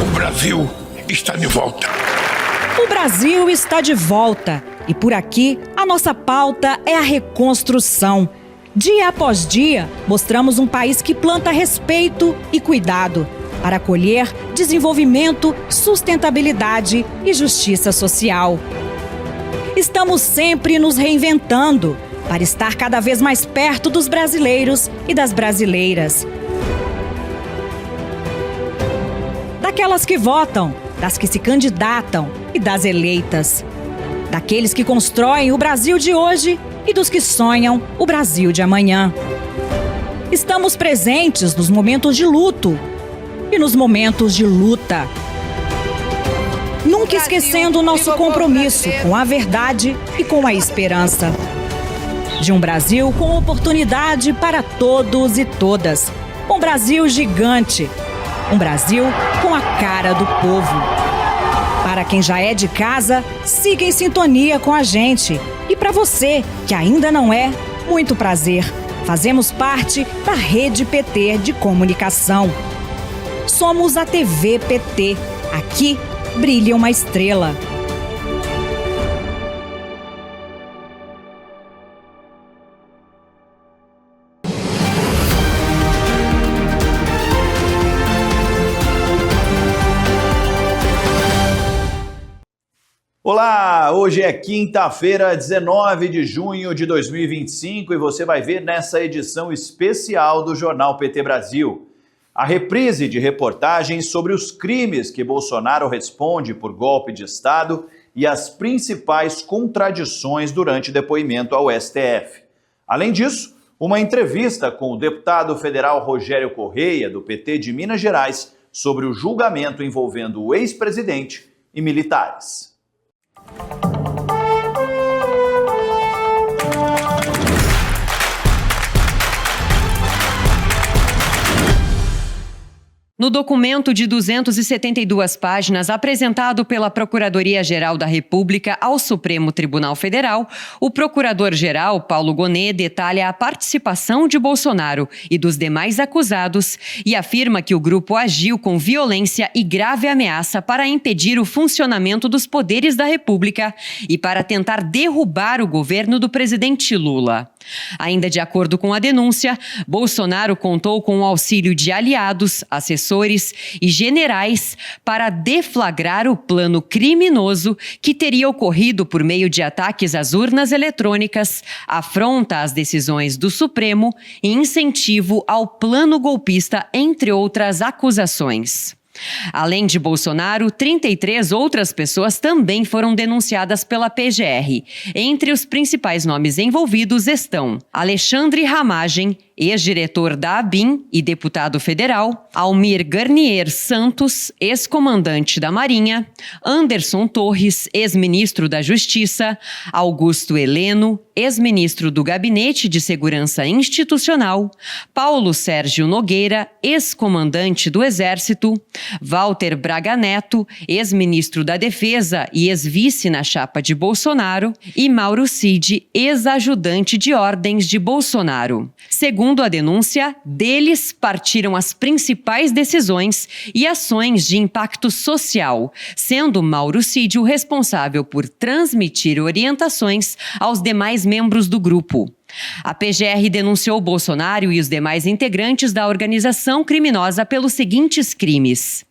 O Brasil está de volta. O Brasil está de volta e por aqui a nossa pauta é a reconstrução. Dia após dia, mostramos um país que planta respeito e cuidado para acolher desenvolvimento, sustentabilidade e justiça social. Estamos sempre nos reinventando para estar cada vez mais perto dos brasileiros e das brasileiras. Daquelas que votam, das que se candidatam e das eleitas. Daqueles que constroem o Brasil de hoje e dos que sonham o Brasil de amanhã. Estamos presentes nos momentos de luto e nos momentos de luta. Nunca esquecendo o nosso compromisso com a verdade e com a esperança. De um Brasil com oportunidade para todos e todas. Um Brasil gigante. Um Brasil com a cara do povo. Para quem já é de casa, siga em sintonia com a gente. E para você, que ainda não é, muito prazer. Fazemos parte da Rede PT de Comunicação. Somos a TV PT. Aqui brilha uma estrela. Olá, hoje é quinta-feira, 19 de junho de 2025 e você vai ver nessa edição especial do Jornal PT Brasil a reprise de reportagens sobre os crimes que Bolsonaro responde por golpe de Estado e as principais contradições durante depoimento ao STF. Além disso, uma entrevista com o deputado federal Rogério Correia, do PT de Minas Gerais, sobre o julgamento envolvendo o ex-presidente e militares. No documento de 272 páginas apresentado pela Procuradoria-Geral da República ao Supremo Tribunal Federal, o procurador-geral Paulo Gonet detalha a participação de Bolsonaro e dos demais acusados e afirma que o grupo agiu com violência e grave ameaça para impedir o funcionamento dos poderes da República e para tentar derrubar o governo do presidente Lula. Ainda de acordo com a denúncia, Bolsonaro contou com o auxílio de aliados, assessores e generais para deflagrar o plano criminoso que teria ocorrido por meio de ataques às urnas eletrônicas, afronta às decisões do Supremo e incentivo ao plano golpista, entre outras acusações. Além de Bolsonaro, 33 outras pessoas também foram denunciadas pela PGR. Entre os principais nomes envolvidos estão Alexandre Ramagem, ex-diretor da ABIN e deputado federal, Almir Garnier Santos, ex-comandante da Marinha, Anderson Torres, ex-ministro da Justiça, Augusto Heleno, ex-ministro do Gabinete de Segurança Institucional, Paulo Sérgio Nogueira, ex-comandante do Exército, Walter Braga Neto, ex-ministro da Defesa e ex-vice na chapa de Bolsonaro, e Mauro Cid, ex-ajudante de ordens de Bolsonaro. Segundo a denúncia, deles partiram as principais decisões e ações de impacto social, sendo Mauro Cid o responsável por transmitir orientações aos demais membros do grupo. A PGR denunciou Bolsonaro e os demais integrantes da organização criminosa pelos seguintes crimes: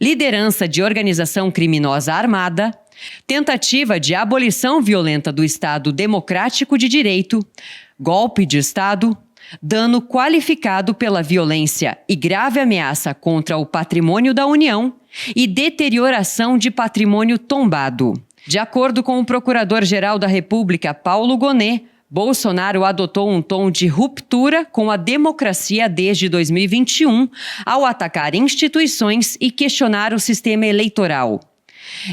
liderança de organização criminosa armada, tentativa de abolição violenta do Estado Democrático de Direito, golpe de Estado, dano qualificado pela violência e grave ameaça contra o patrimônio da União e deterioração de patrimônio tombado. De acordo com o Procurador-Geral da República, Paulo Gonet, Bolsonaro adotou um tom de ruptura com a democracia desde 2021 ao atacar instituições e questionar o sistema eleitoral.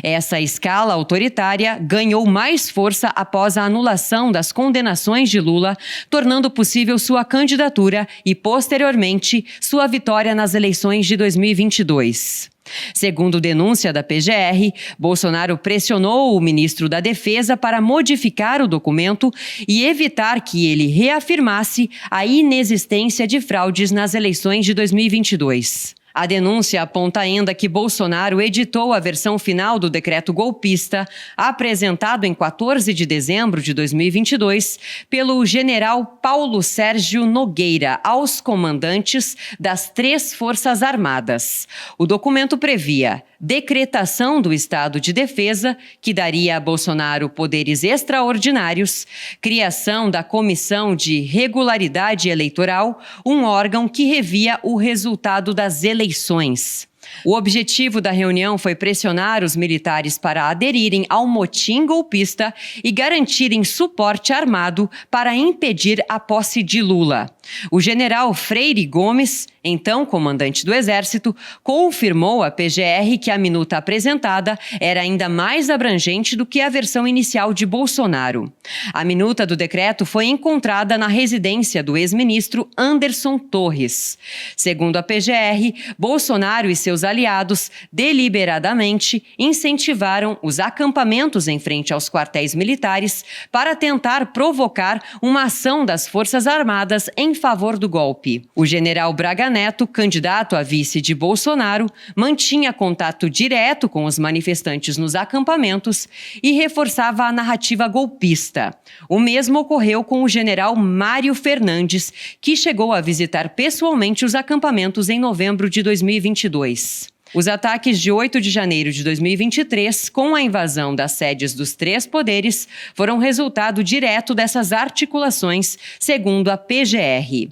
Essa escala autoritária ganhou mais força após a anulação das condenações de Lula, tornando possível sua candidatura e, posteriormente, sua vitória nas eleições de 2022. Segundo denúncia da PGR, Bolsonaro pressionou o ministro da Defesa para modificar o documento e evitar que ele reafirmasse a inexistência de fraudes nas eleições de 2022. A denúncia aponta ainda que Bolsonaro editou a versão final do decreto golpista, apresentado em 14 de dezembro de 2022, pelo general Paulo Sérgio Nogueira aos comandantes das 3 Forças Armadas. O documento previa decretação do estado de defesa, que daria a Bolsonaro poderes extraordinários, criação da Comissão de Regularidade Eleitoral, um órgão que revia o resultado das eleições. O objetivo da reunião foi pressionar os militares para aderirem ao motim golpista e garantirem suporte armado para impedir a posse de Lula. O general Freire Gomes, então comandante do Exército, confirmou à PGR que a minuta apresentada era ainda mais abrangente do que a versão inicial de Bolsonaro. A minuta do decreto foi encontrada na residência do ex-ministro Anderson Torres. Segundo a PGR, Bolsonaro e seus aliados deliberadamente incentivaram os acampamentos em frente aos quartéis militares para tentar provocar uma ação das Forças Armadas em favor do golpe. O general Braga Neto, candidato a vice de Bolsonaro, mantinha contato direto com os manifestantes nos acampamentos e reforçava a narrativa golpista. O mesmo ocorreu com o general Mário Fernandes, que chegou a visitar pessoalmente os acampamentos em novembro de 2022. Os ataques de 8 de janeiro de 2023, com a invasão das sedes dos 3 poderes, foram resultado direto dessas articulações, segundo a PGR.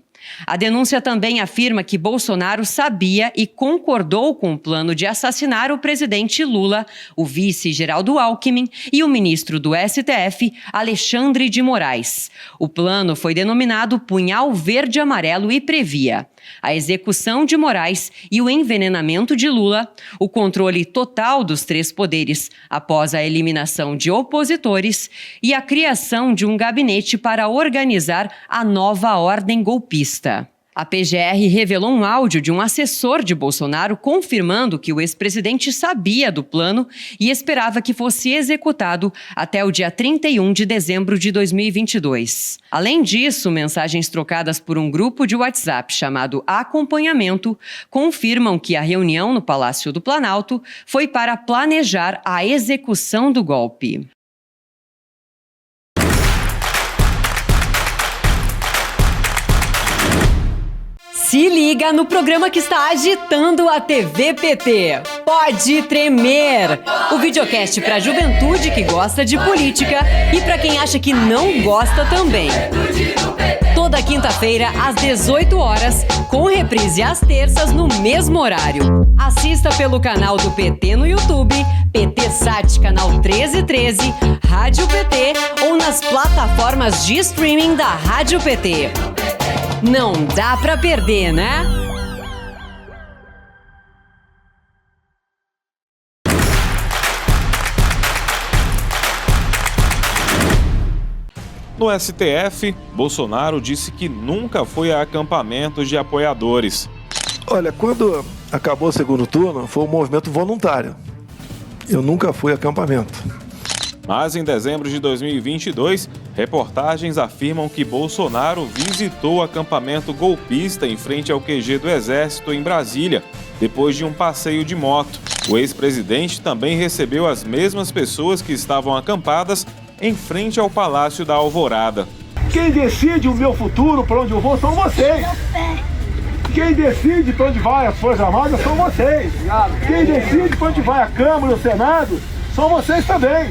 A denúncia também afirma que Bolsonaro sabia e concordou com o plano de assassinar o presidente Lula, o vice Geraldo Alckmin e o ministro do STF, Alexandre de Moraes. O plano foi denominado Punhal Verde-Amarelo e previa a execução de Moraes e o envenenamento de Lula, o controle total dos 3 poderes após a eliminação de opositores e a criação de um gabinete para organizar a nova ordem golpista. A PGR revelou um áudio de um assessor de Bolsonaro confirmando que o ex-presidente sabia do plano e esperava que fosse executado até o dia 31 de dezembro de 2022. Além disso, mensagens trocadas por um grupo de WhatsApp chamado Acompanhamento confirmam que a reunião no Palácio do Planalto foi para planejar a execução do golpe. Se liga no programa que está agitando a TV PT. Pode Tremer! O videocast para a juventude que gosta de política e para quem acha que não gosta também. Toda quinta-feira, às 18 horas, com reprise às terças no mesmo horário. Assista pelo canal do PT no YouTube, PT Sat, canal 1313, Rádio PT ou nas plataformas de streaming da Rádio PT. Não dá pra perder, né? No STF, Bolsonaro disse que nunca foi a acampamentos de apoiadores. Olha, quando acabou o segundo turno, foi um movimento voluntário. Eu nunca fui a acampamento. Mas em dezembro de 2022, reportagens afirmam que Bolsonaro visitou o acampamento golpista em frente ao QG do Exército em Brasília, depois de um passeio de moto. O ex-presidente também recebeu as mesmas pessoas que estavam acampadas em frente ao Palácio da Alvorada. Quem decide o meu futuro, para onde eu vou, são vocês. Quem decide para onde vai as Forças Armadas são vocês. Quem decide para onde vai a Câmara e o Senado são vocês também.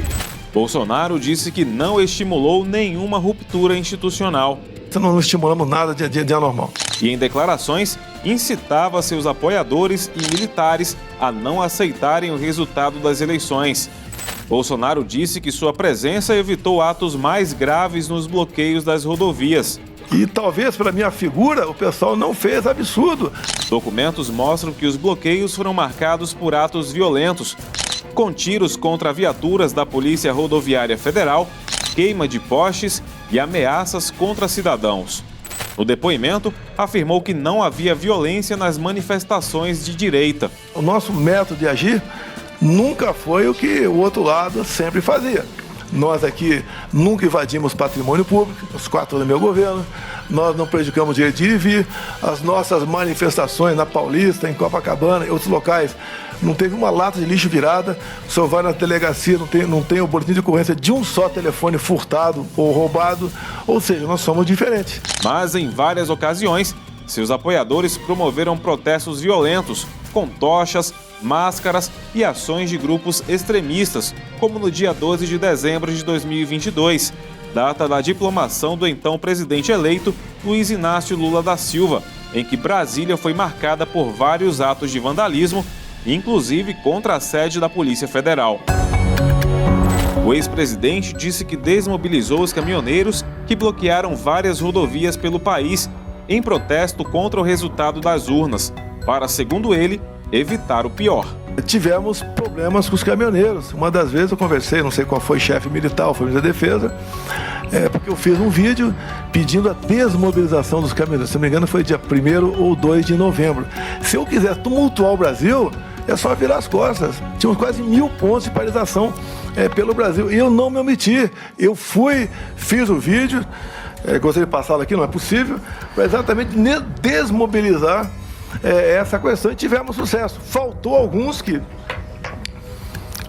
Bolsonaro disse que não estimulou nenhuma ruptura institucional. Não estimulamos nada de anormal. E em declarações, incitava seus apoiadores e militares a não aceitarem o resultado das eleições. Bolsonaro disse que sua presença evitou atos mais graves nos bloqueios das rodovias. E talvez pela minha figura o pessoal não fez absurdo. Documentos mostram que os bloqueios foram marcados por atos violentos, com tiros contra viaturas da Polícia Rodoviária Federal, queima de postes e ameaças contra cidadãos. No depoimento, afirmou que não havia violência nas manifestações de direita. O nosso método de agir nunca foi o que o outro lado sempre fazia. Nós aqui nunca invadimos patrimônio público, os 4 anos do meu governo, nós não prejudicamos o direito de ir e vir, as nossas manifestações na Paulista, em Copacabana e outros locais, não teve uma lata de lixo virada, o senhor vai na delegacia, não tem o boletim de ocorrência de um só telefone furtado ou roubado, ou seja, nós somos diferentes. Mas em várias ocasiões, seus apoiadores promoveram protestos violentos, com tochas, máscaras e ações de grupos extremistas, como no dia 12 de dezembro de 2022, data da diplomação do então presidente eleito Luiz Inácio Lula da Silva, em que Brasília foi marcada por vários atos de vandalismo, inclusive contra a sede da Polícia Federal. O ex-presidente disse que desmobilizou os caminhoneiros que bloquearam várias rodovias pelo país em protesto contra o resultado das urnas, para, segundo ele, evitar o pior. Tivemos problemas com os caminhoneiros. Uma das vezes eu conversei, não sei qual foi, chefe militar ou foi ministro da Defesa, porque eu fiz um vídeo pedindo a desmobilização dos caminhoneiros. Se não me engano, foi dia 1º ou 2 de novembro. Se eu quiser tumultuar o Brasil, é só virar as costas. Tínhamos quase 1000 pontos de paralisação pelo Brasil. E eu não me omiti. Eu fiz o vídeo, gostaria de passá-lo aqui, não é possível, para exatamente desmobilizar essa questão, e tivemos sucesso. Faltou alguns que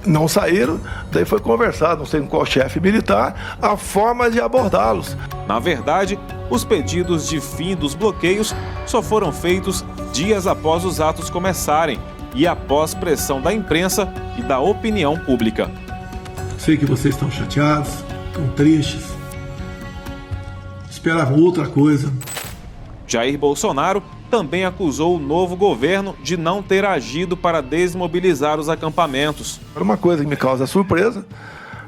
não saíram, daí foi conversado, não sei com qual chefe militar, a forma de abordá-los. Na verdade, os pedidos de fim dos bloqueios só foram feitos dias após os atos começarem e após pressão da imprensa e da opinião pública. Sei que vocês estão chateados, estão tristes, esperavam outra coisa. Jair Bolsonaro também acusou o novo governo de não ter agido para desmobilizar os acampamentos. Uma coisa que me causa surpresa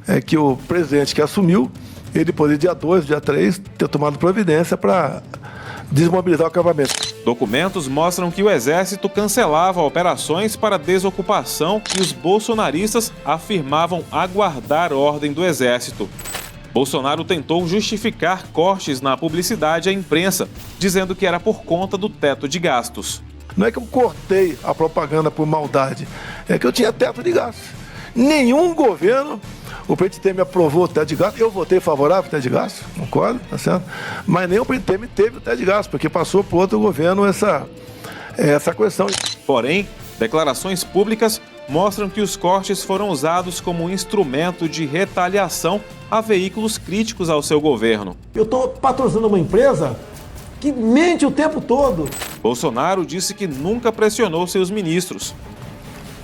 é que o presidente que assumiu, ele poderia dia 2, dia 3, ter tomado providência para desmobilizar o acampamento. Documentos mostram que o Exército cancelava operações para desocupação e os bolsonaristas afirmavam aguardar ordem do Exército. Bolsonaro tentou justificar cortes na publicidade à imprensa, dizendo que era por conta do teto de gastos. Não é que eu cortei a propaganda por maldade, é que eu tinha teto de gastos. Nenhum governo, o presidente Temer aprovou o teto de gastos, eu votei favorável ao teto de gastos, concordo, tá certo? Mas nem o presidente Temer teve o teto de gastos, porque passou para outro governo essa questão. Porém, declarações públicas mostram que os cortes foram usados como um instrumento de retaliação a veículos críticos ao seu governo. Eu estou patrocinando uma empresa que mente o tempo todo. Bolsonaro disse que nunca pressionou seus ministros.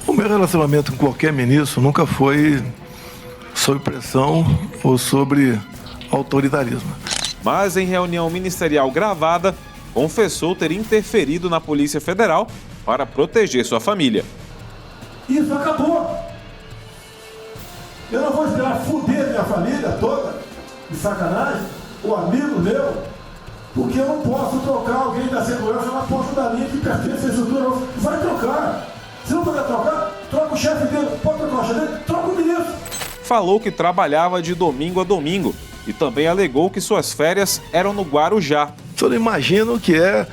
O meu relacionamento com qualquer ministro nunca foi sob pressão ou sobre autoritarismo. Mas em reunião ministerial gravada, confessou ter interferido na Polícia Federal para proteger sua família. Isso acabou. Eu não vou esperar fuder minha família toda, de sacanagem, o amigo meu, porque eu não posso trocar alguém da segurança na posta da linha que pertence à estrutura. Vai trocar. Se não puder trocar, troca o chefe dele. Pode trocar o chefe dele, troca o ministro. Falou que trabalhava de domingo a domingo e também alegou que suas férias eram no Guarujá. O senhor imagina o que é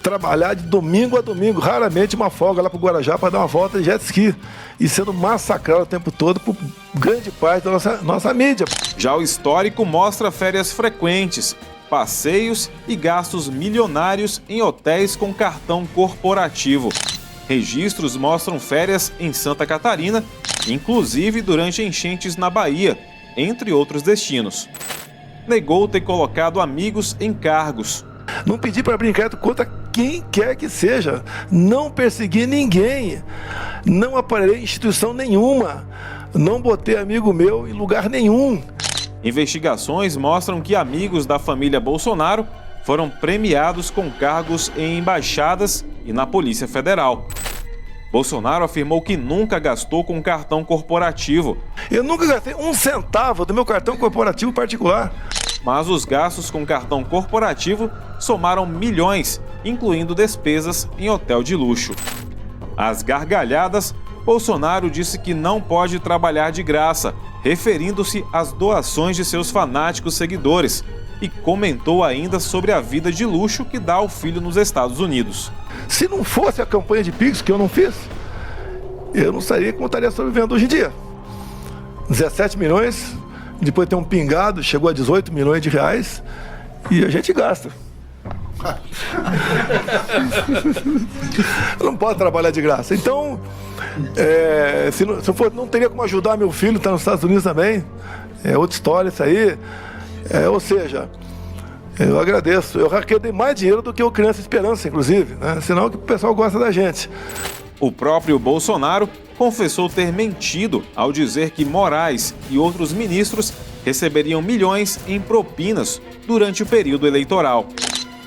trabalhar de domingo a domingo, raramente uma folga lá para o Guarujá para dar uma volta de jet ski, e sendo massacrado o tempo todo por grande parte da nossa mídia. Já o histórico mostra férias frequentes, passeios e gastos milionários em hotéis com cartão corporativo. Registros mostram férias em Santa Catarina, inclusive durante enchentes na Bahia, entre outros destinos. Negou ter colocado amigos em cargos. Não pedi para brincar contra quem quer que seja. Não persegui ninguém. Não aparelhei em instituição nenhuma. Não botei amigo meu em lugar nenhum. Investigações mostram que amigos da família Bolsonaro foram premiados com cargos em embaixadas e na Polícia Federal. Bolsonaro afirmou que nunca gastou com cartão corporativo. Eu nunca gastei um centavo do meu cartão corporativo particular. Mas os gastos com cartão corporativo somaram milhões, incluindo despesas em hotel de luxo. Às gargalhadas, Bolsonaro disse que não pode trabalhar de graça, referindo-se às doações de seus fanáticos seguidores, e comentou ainda sobre a vida de luxo que dá ao filho nos Estados Unidos. Se não fosse a campanha de Pix que eu não fiz, eu não estaria como estaria sobrevivendo hoje em dia. 17 milhões, depois tem um pingado, chegou a 18 milhões de reais e a gente gasta. Não pode trabalhar de graça. Então, se eu for, não teria como ajudar meu filho, está nos Estados Unidos também. É outra história isso aí. Ou seja, eu agradeço. Eu dei mais dinheiro do que o Criança Esperança, inclusive, né? Senão que o pessoal gosta da gente. O próprio Bolsonaro confessou ter mentido ao dizer que Moraes e outros ministros receberiam milhões em propinas durante o período eleitoral.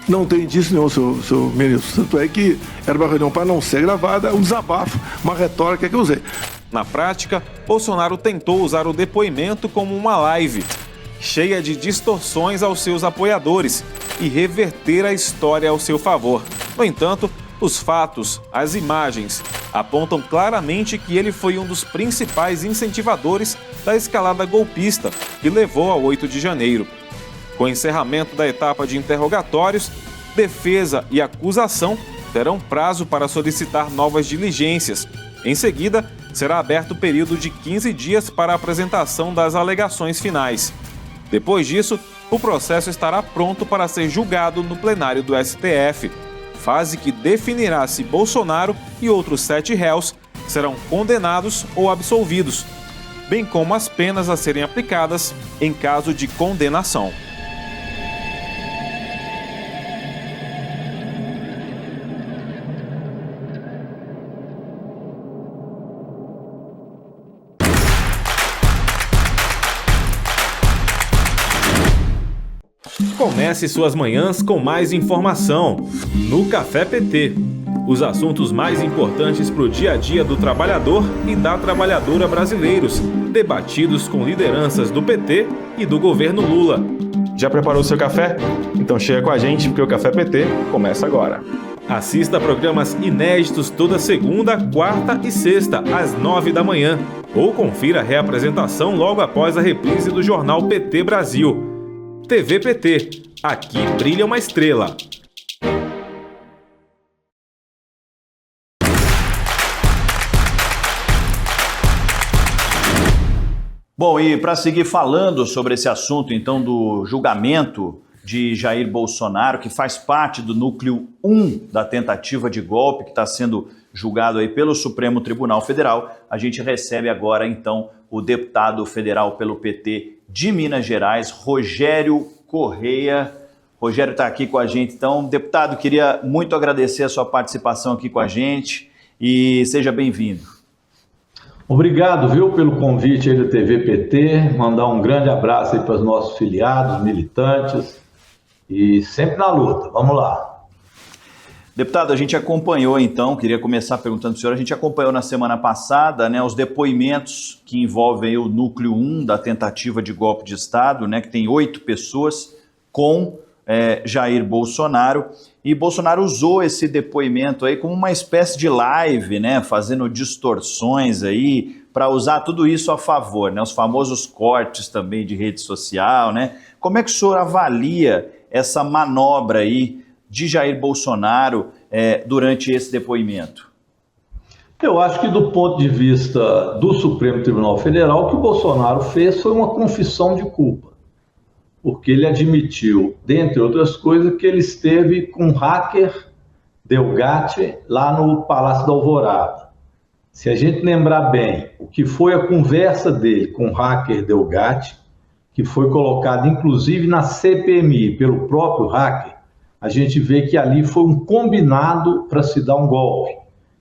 Não tem indício nenhum, seu ministro. Tanto é que era uma reunião para não ser gravada, um desabafo, uma retórica que eu usei. Na prática, Bolsonaro tentou usar o depoimento como uma live, cheia de distorções aos seus apoiadores e reverter a história ao seu favor. No entanto, os fatos, as imagens, apontam claramente que ele foi um dos principais incentivadores da escalada golpista que levou ao 8 de janeiro. Com o encerramento da etapa de interrogatórios, defesa e acusação terão prazo para solicitar novas diligências. Em seguida, será aberto o período de 15 dias para a apresentação das alegações finais. Depois disso, o processo estará pronto para ser julgado no plenário do STF, fase que definirá se Bolsonaro e outros 7 réus serão condenados ou absolvidos, bem como as penas a serem aplicadas em caso de condenação. Comece suas manhãs com mais informação no Café PT. Os assuntos mais importantes para o dia a dia do trabalhador e da trabalhadora brasileiros, debatidos com lideranças do PT e do governo Lula. Já preparou seu café? Então chega com a gente porque o Café PT começa agora. Assista a programas inéditos toda segunda, quarta e sexta, às 9 da manhã. Ou confira a reapresentação logo após a reprise do jornal PT Brasil. TV PT. Aqui brilha uma estrela. Bom, e para seguir falando sobre esse assunto, então, do julgamento de Jair Bolsonaro, que faz parte do núcleo 1 da tentativa de golpe, que está sendo julgado aí pelo Supremo Tribunal Federal, a gente recebe agora, então, o deputado federal pelo PT de Minas Gerais, Rogério Correia. Rogério está aqui com a gente, então, deputado, queria muito agradecer a sua participação aqui com a gente e seja bem-vindo. Obrigado, viu, pelo convite aí da TV PT, mandar um grande abraço aí para os nossos filiados, militantes e sempre na luta, vamos lá. Deputado, a gente acompanhou então, queria começar perguntando para o senhor, a gente acompanhou na semana passada, né, os depoimentos que envolvem aí o núcleo 1 da tentativa de golpe de Estado, né, que tem 8 pessoas com Jair Bolsonaro, e Bolsonaro usou esse depoimento aí como uma espécie de live, né, fazendo distorções aí, para usar tudo isso a favor, né, os famosos cortes também de rede social, né. Como é que o senhor avalia essa manobra aí de Jair Bolsonaro durante esse depoimento? Eu acho que do ponto de vista do Supremo Tribunal Federal, o que o Bolsonaro fez foi uma confissão de culpa, porque ele admitiu, dentre outras coisas, que ele esteve com o hacker Delgatti lá no Palácio da Alvorada. Se a gente lembrar bem o que foi a conversa dele com o hacker Delgatti, que foi colocado inclusive na CPMI pelo próprio hacker, a gente vê que ali foi um combinado para se dar um golpe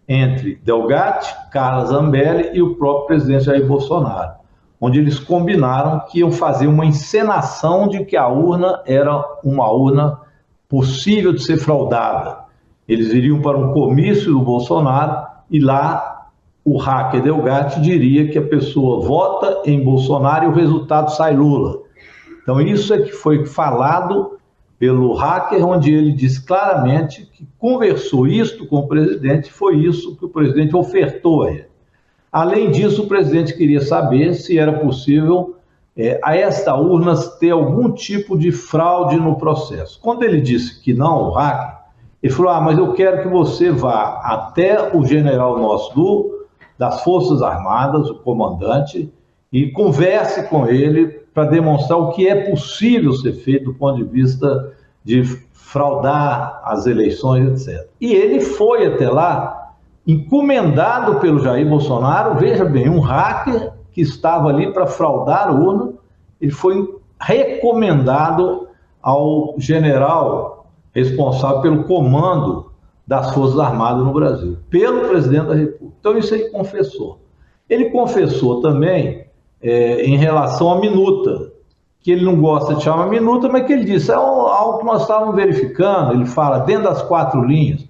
entre Delgatti, Carla Zambelli e o próprio presidente Jair Bolsonaro, onde eles combinaram que iam fazer uma encenação de que a urna era uma urna possível de ser fraudada. Eles iriam para um comício do Bolsonaro e lá o hacker Delgatti diria que a pessoa vota em Bolsonaro e o resultado sai Lula. Então isso é que foi falado pelo hacker, onde ele diz claramente que conversou isto com o presidente, foi isso que o presidente ofertou a ele. Além disso, o presidente queria saber se era possível a esta urna ter algum tipo de fraude no processo. Quando ele disse que não, o hacker, ele falou, mas eu quero que você vá até o general nosso das Forças Armadas, o comandante, e converse com ele para demonstrar o que é possível ser feito do ponto de vista de fraudar as eleições, etc. E ele foi até lá, encomendado pelo Jair Bolsonaro, veja bem, um hacker que estava ali para fraudar a urna, ele foi recomendado ao general responsável pelo comando das Forças Armadas no Brasil, pelo presidente da República. Então isso ele confessou. Ele confessou também em relação à minuta, que ele não gosta de chamar minuta, mas que ele disse, é algo que nós estávamos verificando, ele fala dentro das 4 linhas.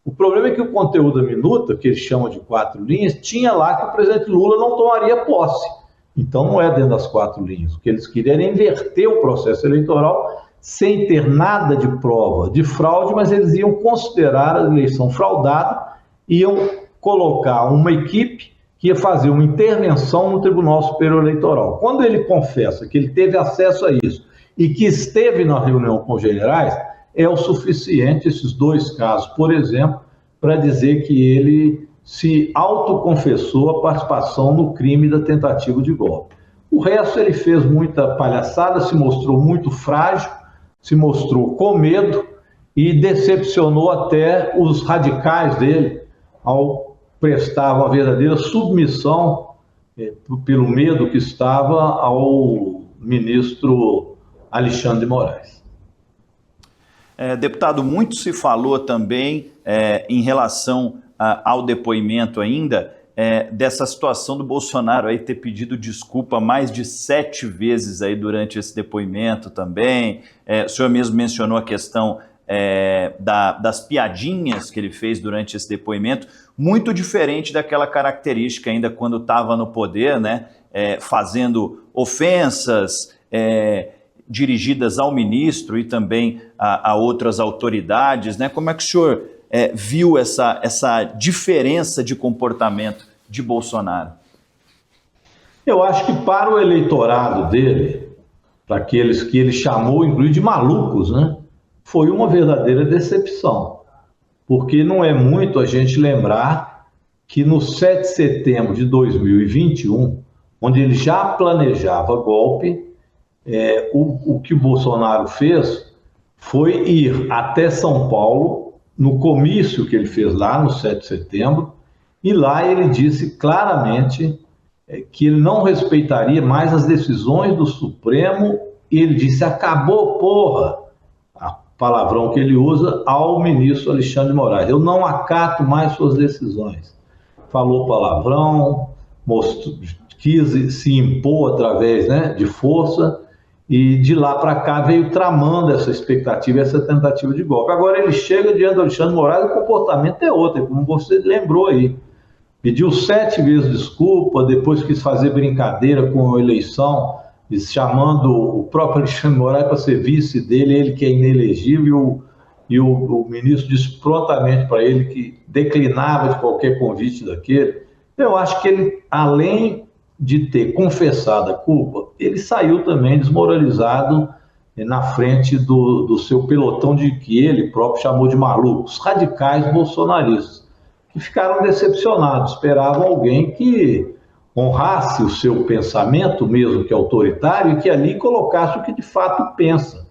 O problema é que o conteúdo da minuta, que eles chamam de 4 linhas, tinha lá que o presidente Lula não tomaria posse. Então não é dentro das 4 linhas. O que eles queriam era inverter o processo eleitoral sem ter nada de prova de fraude, mas eles iam considerar a eleição fraudada, iam colocar uma equipe que ia fazer uma intervenção no Tribunal Superior Eleitoral. Quando ele confessa que ele teve acesso a isso e que esteve na reunião com os generais, é o suficiente, esses 2 casos, por exemplo, para dizer que ele se autoconfessou a participação no crime da tentativa de golpe. O resto ele fez muita palhaçada, se mostrou muito frágil, se mostrou com medo e decepcionou até os radicais dele ao prestar uma verdadeira submissão pelo medo que estava ao ministro Alexandre de Moraes. Deputado, muito se falou também em relação ao depoimento ainda, dessa situação do Bolsonaro aí ter pedido desculpa mais de 7 vezes aí durante esse depoimento também. O senhor mesmo mencionou a questão das piadinhas que ele fez durante esse depoimento, muito diferente daquela característica ainda quando estava no poder, né, fazendo ofensas dirigidas ao ministro e também a outras autoridades, né? Como é que o senhor viu essa diferença de comportamento de Bolsonaro? Eu acho que para o eleitorado dele, para aqueles que ele chamou, inclusive de malucos, né, foi uma verdadeira decepção. Porque não é muito a gente lembrar que no 7 de setembro de 2021, onde ele já planejava golpe, o que o Bolsonaro fez foi ir até São Paulo, no comício que ele fez lá no 7 de setembro, e lá ele disse claramente que ele não respeitaria mais as decisões do Supremo, e ele disse, acabou, porra, a palavrão que ele usa ao ministro Alexandre de Moraes, eu não acato mais suas decisões. Falou palavrão, quis se impor através, né, de força, e de lá para cá veio tramando essa expectativa, essa tentativa de golpe. Agora ele chega diante do Alexandre de Moraes, o comportamento é outro, como você lembrou aí. Pediu 7 vezes desculpa, depois quis fazer brincadeira com a eleição, chamando o próprio Alexandre de Moraes para ser vice dele, ele que é inelegível, e o ministro disse prontamente para ele que declinava de qualquer convite daquele. Eu acho que ele, além de ter confessado a culpa, ele saiu também desmoralizado na frente do seu pelotão de que ele próprio chamou de malucos, radicais bolsonaristas, que ficaram decepcionados, esperavam alguém que honrasse o seu pensamento, mesmo que autoritário, e que ali colocasse o que de fato pensa.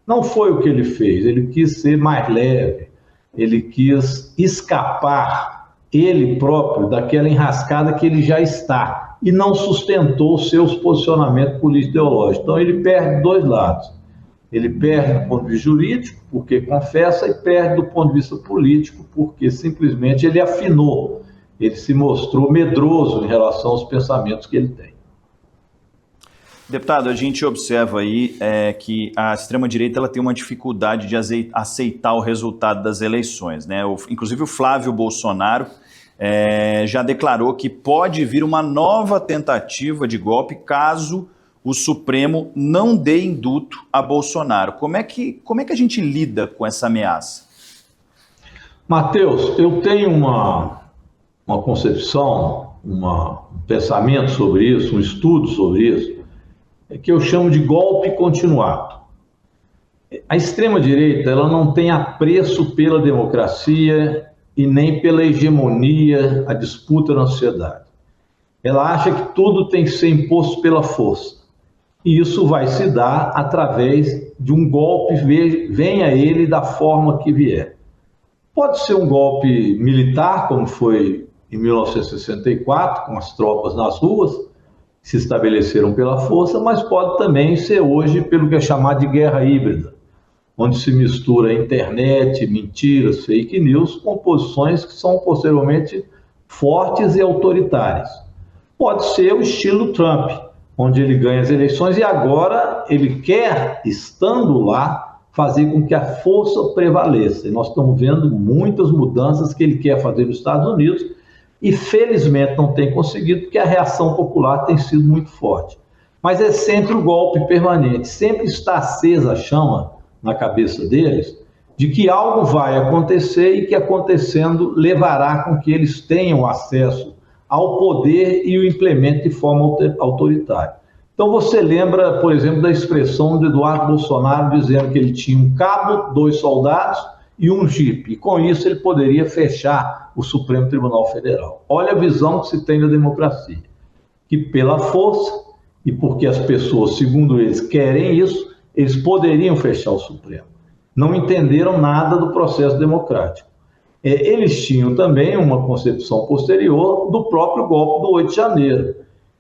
Não foi o que ele fez, ele quis ser mais leve, ele quis escapar, ele próprio, daquela enrascada que ele já está, e não sustentou seus posicionamentos político-ideológicos. Então ele perde 2 lados. Ele perde do ponto de vista jurídico, porque confessa, e perde do ponto de vista político, porque simplesmente ele afinou, ele se mostrou medroso em relação aos pensamentos que ele tem. Deputado, a gente observa aí que a extrema-direita ela tem uma dificuldade de aceitar o resultado das eleições, né? Inclusive o Flávio Bolsonaro já declarou que pode vir uma nova tentativa de golpe caso o Supremo não dê indulto a Bolsonaro. Como é que a gente lida com essa ameaça? Matheus, eu tenho uma concepção, um pensamento sobre isso, um estudo sobre isso, que eu chamo de golpe continuado. A extrema-direita, ela não tem apreço pela democracia e nem pela hegemonia, a disputa na sociedade. Ela acha que tudo tem que ser imposto pela força. E isso vai se dar através de um golpe, venha ele da forma que vier. Pode ser um golpe militar, como foi em 1964, com as tropas nas ruas, que se estabeleceram pela força, mas pode também ser hoje pelo que é chamado de guerra híbrida, onde se mistura internet, mentiras, fake news, com posições que são posteriormente fortes e autoritárias. Pode ser o estilo Trump, onde ele ganha as eleições e agora ele quer, estando lá, fazer com que a força prevaleça. E nós estamos vendo muitas mudanças que ele quer fazer nos Estados Unidos e felizmente não tem conseguido, porque a reação popular tem sido muito forte. Mas é sempre o golpe permanente, sempre está acesa a chama na cabeça deles, de que algo vai acontecer e que acontecendo levará com que eles tenham acesso ao poder e o implemente de forma autoritária. Então você lembra, por exemplo, da expressão de Eduardo Bolsonaro dizendo que ele tinha um cabo, 2 soldados e um jipe, e com isso ele poderia fechar o Supremo Tribunal Federal. Olha a visão que se tem da democracia, que pela força e porque as pessoas, segundo eles, querem isso, eles poderiam fechar o Supremo. Não entenderam nada do processo democrático. Eles tinham também uma concepção posterior do próprio golpe do 8 de janeiro,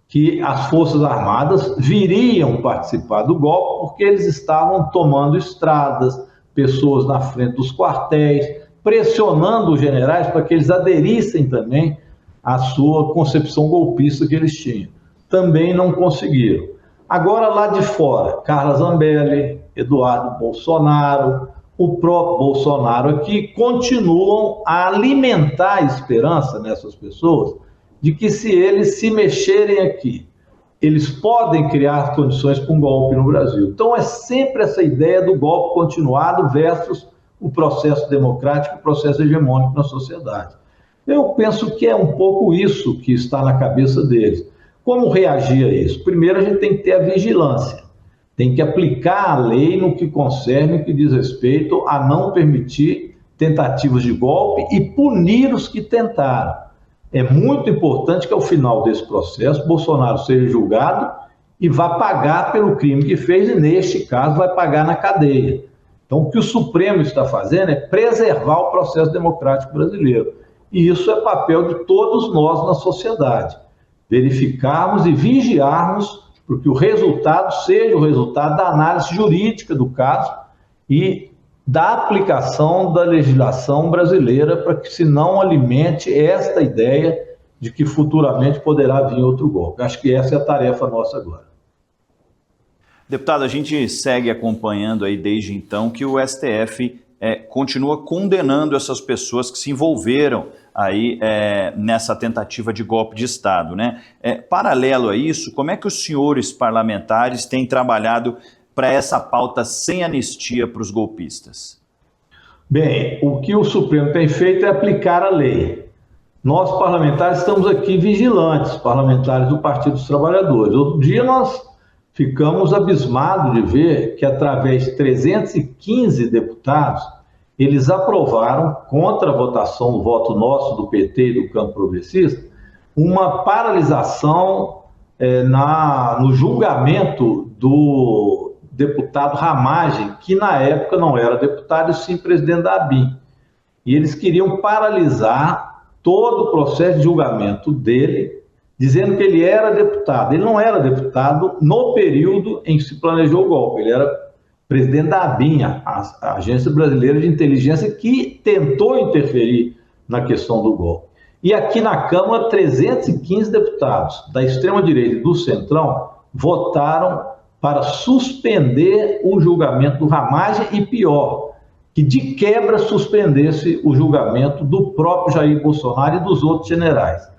que as Forças Armadas viriam participar do golpe porque eles estavam tomando estradas, pessoas na frente dos quartéis, pressionando os generais para que eles aderissem também à sua concepção golpista que eles tinham. Também não conseguiram. Agora, lá de fora, Carla Zambelli, Eduardo Bolsonaro, o próprio Bolsonaro aqui, continuam a alimentar a esperança nessas pessoas de que se eles se mexerem aqui, eles podem criar condições para um golpe no Brasil. Então é sempre essa ideia do golpe continuado versus o processo democrático, o processo hegemônico na sociedade. Eu penso que é um pouco isso que está na cabeça deles. Como reagir a isso? Primeiro, a gente tem que ter a vigilância. Tem que aplicar a lei no que concerne, no que diz respeito a não permitir tentativas de golpe e punir os que tentaram. É muito importante que ao final desse processo, Bolsonaro seja julgado e vá pagar pelo crime que fez e, neste caso, vai pagar na cadeia. Então, o que o Supremo está fazendo é preservar o processo democrático brasileiro. E isso é papel de todos nós na sociedade. Verificarmos e vigiarmos para que o resultado seja o resultado da análise jurídica do caso e da aplicação da legislação brasileira para que se não alimente esta ideia de que futuramente poderá vir outro golpe. Acho que essa é a tarefa nossa agora. Deputado, a gente segue acompanhando aí desde então que o STF continua condenando essas pessoas que se envolveram aí nessa tentativa de golpe de Estado, né? Paralelo a isso, como é que os senhores parlamentares têm trabalhado para essa pauta sem anistia para os golpistas? Bem, o que o Supremo tem feito é aplicar a lei. Nós, parlamentares, estamos aqui vigilantes, parlamentares do Partido dos Trabalhadores. Outro dia nós ficamos abismados de ver que, através de 315 deputados, eles aprovaram, contra a votação, o voto nosso do PT e do campo progressista, uma paralisação no julgamento do deputado Ramagem, que na época não era deputado, e sim presidente da ABIN. E eles queriam paralisar todo o processo de julgamento dele, dizendo que ele era deputado. Ele não era deputado no período em que se planejou o golpe, ele era presidente da ABIN, a Agência Brasileira de Inteligência, que tentou interferir na questão do golpe. E aqui na Câmara, 315 deputados da extrema-direita e do Centrão votaram para suspender o julgamento do Ramagem e, pior, que de quebra suspendesse o julgamento do próprio Jair Bolsonaro e dos outros generais.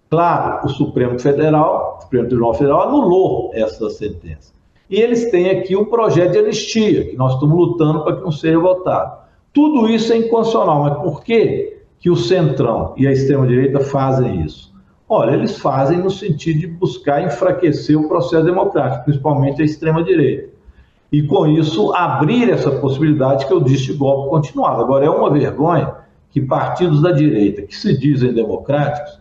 Claro, o Supremo Tribunal Federal anulou essa sentença. E eles têm aqui um projeto de anistia, que nós estamos lutando para que não seja votado. Tudo isso é inconstitucional, mas por que o Centrão e a extrema-direita fazem isso? Olha, eles fazem no sentido de buscar enfraquecer o processo democrático, principalmente a extrema-direita. E com isso abrir essa possibilidade que eu disse de golpe continuado. Agora, é uma vergonha que partidos da direita, que se dizem democráticos,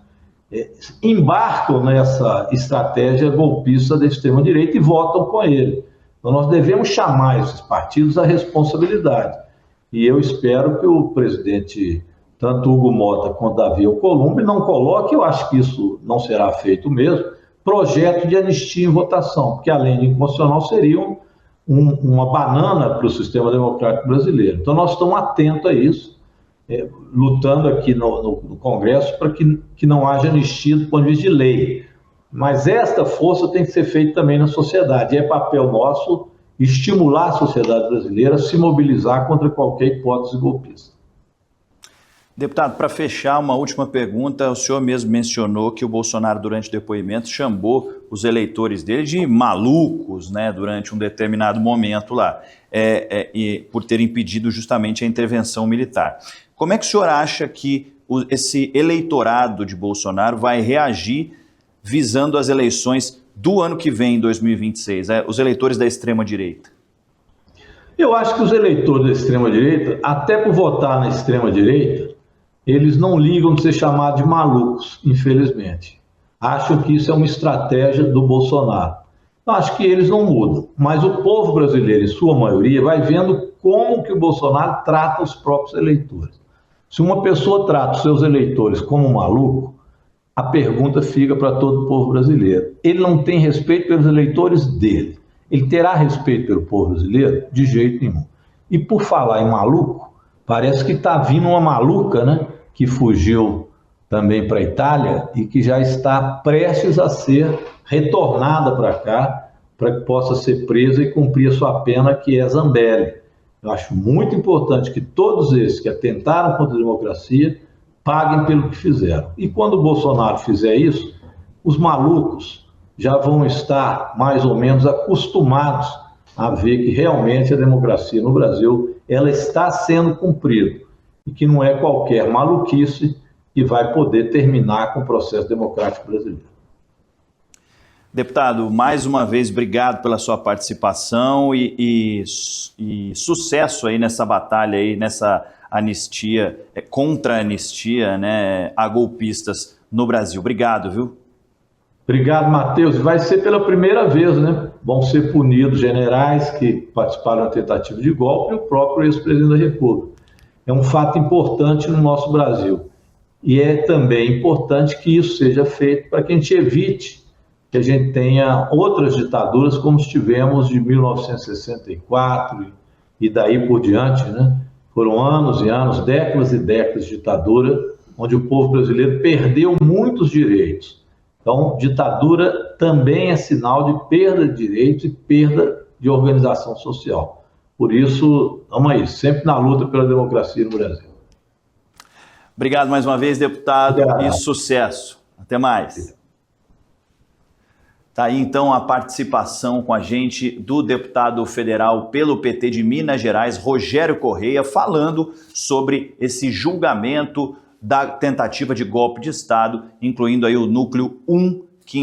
embarcam nessa estratégia golpista da extrema-direita e votam com ele. Então nós devemos chamar esses partidos à responsabilidade. E eu espero que o presidente, tanto Hugo Mota quanto Davi Alcolumbre, não coloque, eu acho que isso não será feito mesmo, projeto de anistia em votação, porque além de inconstitucional seria uma banana para o sistema democrático brasileiro. Então nós estamos atentos a isso, lutando aqui no Congresso para que não haja anistia do ponto de vista de lei. Mas esta força tem que ser feita também na sociedade. É papel nosso estimular a sociedade brasileira a se mobilizar contra qualquer hipótese golpista. Deputado, para fechar, uma última pergunta. O senhor mesmo mencionou que o Bolsonaro, durante o depoimento, chamou os eleitores dele de malucos, né, durante um determinado momento lá, por terem pedido justamente a intervenção militar. Como é que o senhor acha que esse eleitorado de Bolsonaro vai reagir visando as eleições do ano que vem, 2026, os eleitores da extrema-direita? Eu acho que os eleitores da extrema-direita, até por votar na extrema-direita, eles não ligam de ser chamados de malucos, infelizmente. Acham que isso é uma estratégia do Bolsonaro. Eu acho que eles não mudam, mas o povo brasileiro, em sua maioria, vai vendo como que o Bolsonaro trata os próprios eleitores. Se uma pessoa trata os seus eleitores como um maluco, a pergunta fica para todo o povo brasileiro. Ele não tem respeito pelos eleitores dele. Ele terá respeito pelo povo brasileiro? De jeito nenhum. E por falar em maluco, parece que está vindo uma maluca, né, que fugiu também para a Itália e que já está prestes a ser retornada para cá, para que possa ser presa e cumprir a sua pena, que é Zambelli. Eu acho muito importante que todos esses que atentaram contra a democracia paguem pelo que fizeram. E quando o Bolsonaro fizer isso, os malucos já vão estar mais ou menos acostumados a ver que realmente a democracia no Brasil ela está sendo cumprida e que não é qualquer maluquice que vai poder terminar com o processo democrático brasileiro. Deputado, mais uma vez, obrigado pela sua participação e sucesso aí nessa batalha aí, nessa anistia, contra a anistia, né, a golpistas no Brasil. Obrigado, viu? Obrigado, Matheus. Vai ser pela primeira vez, né? Vão ser punidos generais que participaram da tentativa de golpe e o próprio ex-presidente da República. É um fato importante no nosso Brasil. E é também importante que isso seja feito para que a gente evite que a gente tenha outras ditaduras como tivemos de 1964 e daí por diante, né? Foram anos e anos, décadas e décadas de ditadura, onde o povo brasileiro perdeu muitos direitos. Então, ditadura também é sinal de perda de direitos e perda de organização social. Por isso, vamos aí, sempre na luta pela democracia no Brasil. Obrigado mais uma vez, deputado, e sucesso. Até mais. Tá aí, então, a participação com a gente do deputado federal pelo PT de Minas Gerais, Rogério Correia, falando sobre esse julgamento da tentativa de golpe de Estado, incluindo aí o núcleo 1, que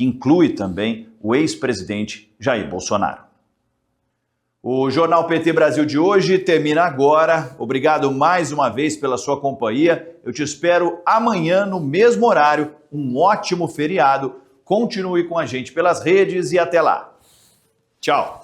inclui também o ex-presidente Jair Bolsonaro. O Jornal PT Brasil de hoje termina agora. Obrigado mais uma vez pela sua companhia. Eu te espero amanhã no mesmo horário. Um ótimo feriado. Continue com a gente pelas redes e até lá. Tchau.